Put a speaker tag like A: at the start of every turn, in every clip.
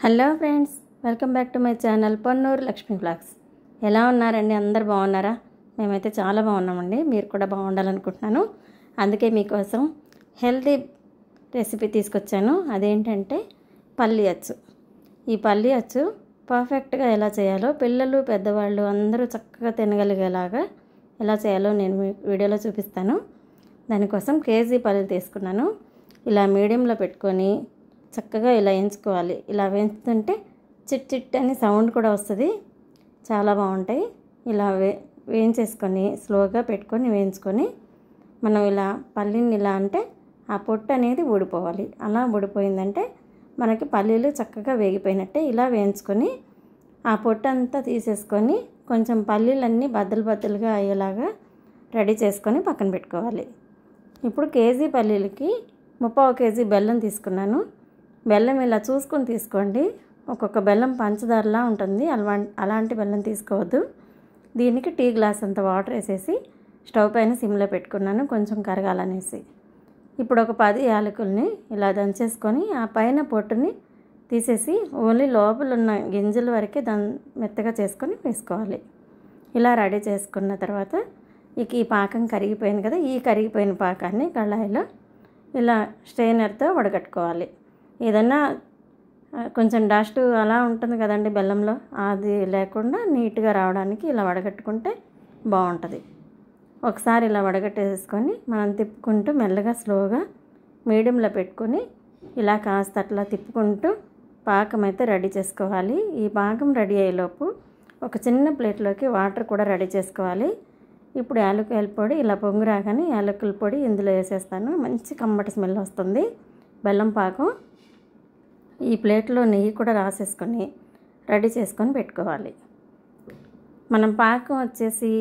A: Hello friends, welcome back to my channel Ponnur Lakshmi blogs. ఎలా ఉన్నారండి? అందరు బాగున్నారా? మేమైతే చాలా బాగున్నామండి. మీరు కూడా బాగుండాలనుకుంటున్నాను. అందుకే మీకోసం హెల్తీ రెసిపీ తీసుకొచ్చాను. అదేంటంటే పల్లి అచ్చు. ఈ పల్లి అచ్చు పర్ఫెక్ట్గా ఎలా చేయాలో, పిల్లలు పెద్దవాళ్ళు అందరూ చక్కగా తినగలిగేలాగా ఎలా చేయాలో నేను వీడియోలో చూపిస్తాను. దానికోసం కేజీ పల్లీలు తీసుకున్నాను. ఇలా మీడియంలో పెట్టుకొని చక్కగా ఇలా వేయించుకోవాలి. ఇలా వేయించుతుంటే చిట్ చిట్ అని సౌండ్ కూడా వస్తుంది. చాలా బాగుంటాయి. ఇలా వేయించేసుకొని స్లోగా పెట్టుకొని వేయించుకొని మనం ఇలా పల్లీని ఇలా అంటే ఆ పొట్టు అనేది ఊడిపోవాలి. అలా ఊడిపోయిందంటే మనకి పల్లీలు చక్కగా వేగిపోయినట్టే. ఇలా వేయించుకొని ఆ పొట్టు అంతా తీసేసుకొని కొంచెం పల్లీలన్నీ బద్దలుగా అయ్యేలాగా రెడీ చేసుకొని పక్కన పెట్టుకోవాలి. ఇప్పుడు కేజీ పల్లీలకి 3/4 కేజీ బెల్లం తీసుకున్నాను. బెల్లం ఇలా చూసుకొని తీసుకోండి. ఒక్కొక్క బెల్లం పంచదారలా ఉంటుంది. అలాంటి బెల్లం తీసుకోవద్దు. దీనికి టీ గ్లాస్ అంత వాటర్ వేసేసి స్టవ్ పైన సిమ్లో పెట్టుకున్నాను, కొంచెం కరగాలనేసి. ఇప్పుడు ఒక 10 యాలకుల్ని ఇలా దంచేసుకొని ఆ పైన పొట్టుని తీసేసి ఓన్లీ లోపల ఉన్న గింజల వరకే మెత్తగా చేసుకొని వేసుకోవాలి. ఇలా రెడీ చేసుకున్న తర్వాత ఈ పాకం కరిగిపోయింది కదా, ఈ కరిగిపోయిన పాకాన్ని కళాయిలో ఇలా స్ట్రెయినర్తో వడగట్టుకోవాలి. ఏదన్నా కొంచెం డస్ట్ అలా ఉంటుంది కదండి బెల్లంలో, అది లేకుండా నీట్గా రావడానికి ఇలా వడగట్టుకుంటే బాగుంటుంది. ఒకసారి ఇలా వడగట్టేసుకొని మనం తిప్పుకుంటూ మెల్లగా స్లోగా మీడియంలో పెట్టుకొని ఇలా కాస్త అట్లా తిప్పుకుంటూ పాకం అయితే రెడీ చేసుకోవాలి. ఈ పాకం రెడీ అయ్యేలోపు ఒక చిన్న ప్లేట్లోకి వాటర్ కూడా రెడీ చేసుకోవాలి. ఇప్పుడు యాలకుల పొడి ఇలా పొంగు రాగానే యాలకుల పొడి ఇందులో వేసేస్తాను. మంచి కమ్మటి స్మెల్ వస్తుంది బెల్లం పాకం. ఈ ప్లేట్లో నెయ్యి కూడా రాసేసుకొని రెడీ చేసుకొని పెట్టుకోవాలి. మనం పాకం వచ్చేసి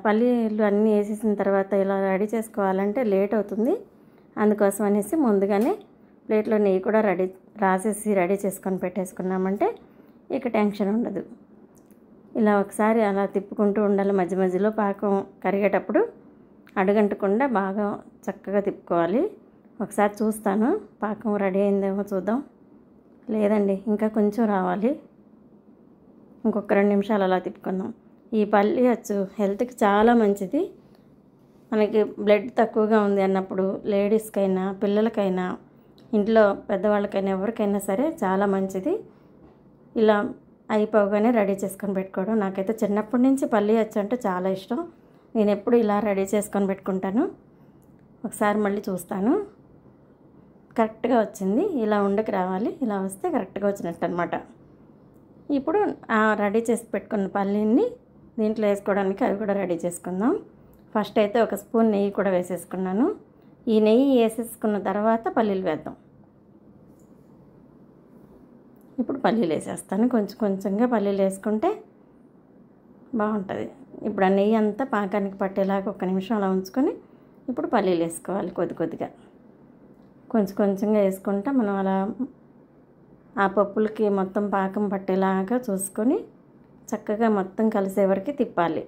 A: పల్లీలు అన్నీ వేసేసిన తర్వాత ఇలా రెడీ చేసుకోవాలంటే లేట్ అవుతుంది. అందుకోసం అనేసి ముందుగానే ప్లేట్లో నెయ్యి కూడా రాసేసి రెడీ చేసుకొని పెట్టేసుకున్నామంటే ఇక టెన్షన్ ఉండదు. ఇలా ఒకసారి అలా తిప్పుకుంటూ ఉండాలి. మధ్య మధ్యలో పాకం కరిగేటప్పుడు అడుగంటకుండా బాగా చక్కగా తిప్పుకోవాలి. ఒకసారి చూస్తాను పాకం రెడీ అయిందేమో చూద్దాం. లేదండి, ఇంకా కొంచెం రావాలి. ఇంకొక 2 నిమిషాలు అలా తిప్పుకుందాం. ఈ పల్లి అచ్చు హెల్త్కి చాలా మంచిది. మనకి బ్లడ్ తక్కువగా ఉంది అన్నప్పుడు లేడీస్కైనా పిల్లలకైనా ఇంట్లో పెద్దవాళ్ళకైనా ఎవరికైనా సరే చాలా మంచిది. ఇలా అయిపోగానే రెడీ చేసుకొని పెట్టుకోవడం. నాకైతే చిన్నప్పటి నుంచి పల్లి అచ్చు అంటే చాలా ఇష్టం. నేను ఎప్పుడు ఇలా రెడీ చేసుకొని పెట్టుకుంటాను. ఒకసారి మళ్ళీ చూస్తాను. కరెక్ట్గా వచ్చింది. ఇలా ఉండకి రావాలి. ఇలా వస్తే కరెక్ట్గా వచ్చినట్టు అనమాట. ఇప్పుడు రెడీ చేసి పెట్టుకున్న పల్లీని దీంట్లో వేసుకోవడానికి అవి కూడా రెడీ చేసుకుందాం. ఫస్ట్ అయితే ఒక స్పూన్ నెయ్యి కూడా వేసేసుకున్నాను. ఈ నెయ్యి వేసేసుకున్న తర్వాత పల్లీలు వేద్దాం. ఇప్పుడు పల్లీలు వేసేస్తాను. కొంచెంగా పల్లీలు వేసుకుంటే బాగుంటుంది. ఇప్పుడు ఆ నెయ్యి అంతా పాకానికి పట్టేలాగా 1 నిమిషం అలా ఉంచుకొని ఇప్పుడు పల్లీలు వేసుకోవాలి. కొద్దిగా కొంచెంగా వేసుకుంటా మనం అలా ఆ పప్పులకి మొత్తం పాకం పట్టేలాగా చూసుకొని చక్కగా మొత్తం కలిసే వరకు తిప్పాలి.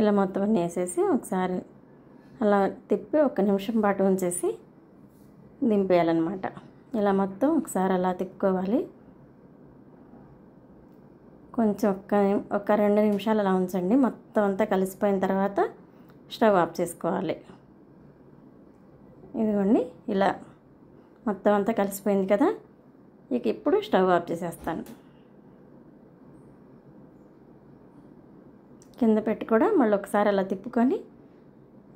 A: ఇలా మొత్తం అన్నీ వేసేసి ఒకసారి అలా తిప్పి 1 నిమిషం పాటు ఉంచేసి దింపేయాలన్నమాట. ఇలా మొత్తం ఒకసారి అలా తిప్పుకోవాలి. కొంచెం ఒక 2 నిమిషాలు అలా ఉంచండి. మొత్తం అంతా కలిసిపోయిన తర్వాత స్టవ్ ఆఫ్ చేసుకోవాలి. ఇదిగోండి, ఇలా మొత్తం అంతా కలిసిపోయింది కదా. ఇప్పుడు స్టవ్ ఆఫ్ చేసేస్తాను. కింద పెట్టి కూడా మళ్ళీ ఒకసారి అలా తిప్పుకొని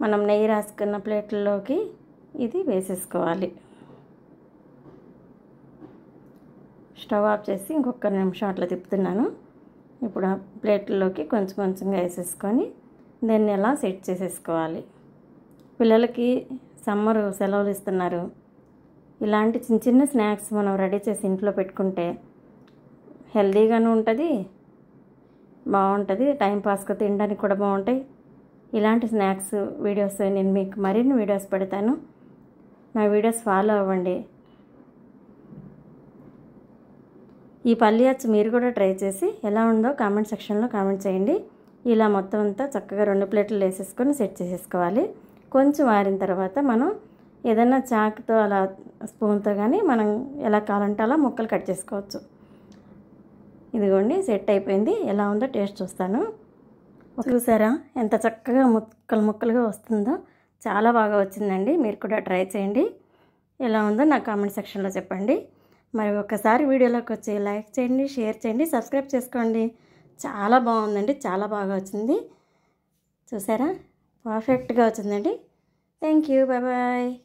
A: మనం నెయ్యి రాసుకున్న ప్లేట్లలోకి ఇది వేసేసుకోవాలి. స్టవ్ ఆఫ్ చేసి ఇంకొక నిమిషం అట్లా తిప్పుతున్నాను. ఇప్పుడు ఆ ప్లేట్లలోకి కొంచెంగా వేసేసుకొని దాన్ని ఎలా సెట్ చేసేసుకోవాలి. పిల్లలకి సమ్మర్ సెలవులు ఇస్తున్నారు. ఇలాంటి చిన్న స్నాక్స్ మనం రెడీ చేసి ఇంట్లో పెట్టుకుంటే హెల్తీగాను ఉంటుంది, బాగుంటుంది. టైంపాస్గా తినడానికి కూడా బాగుంటాయి. ఇలాంటి స్నాక్స్ వీడియోస్ నేను మీకు మరిన్ని వీడియోస్ పెడతాను. నా వీడియోస్ ఫాలో అవ్వండి. ఈ పల్లి అచ్చు మీరు కూడా ట్రై చేసి ఎలా ఉందో కామెంట్ సెక్షన్లో కామెంట్ చేయండి. ఇలా మొత్తం అంతా చక్కగా 2 ప్లేట్లు వేసేసుకొని సెట్ చేసేసుకోవాలి. కొంచెం ఆరిన తర్వాత మనం ఏదైనా చాకుతో అలా స్పూన్తో కానీ మనం ఎలా కావాలంటే అలా ముక్కలు కట్ చేసుకోవచ్చు. ఇదిగోండి సెట్ అయిపోయింది. ఎలా ఉందో టేస్ట్ చూస్తాను. చూసారా ఎంత చక్కగా ముక్కలుగా వస్తుందో. చాలా బాగా వచ్చిందండి. మీరు కూడా ట్రై చేయండి. ఎలా ఉందో నా కామెంట్ సెక్షన్లో చెప్పండి. మరి ఒకసారి వీడియోలోకి వచ్చి లైక్ చేయండి, షేర్ చేయండి, సబ్స్క్రైబ్ చేసుకోండి. చాలా బాగుందండి. చాలా బాగా వచ్చింది. చూసారా పర్ఫెక్ట్గా వచ్చిందండి. Thank you. Bye bye.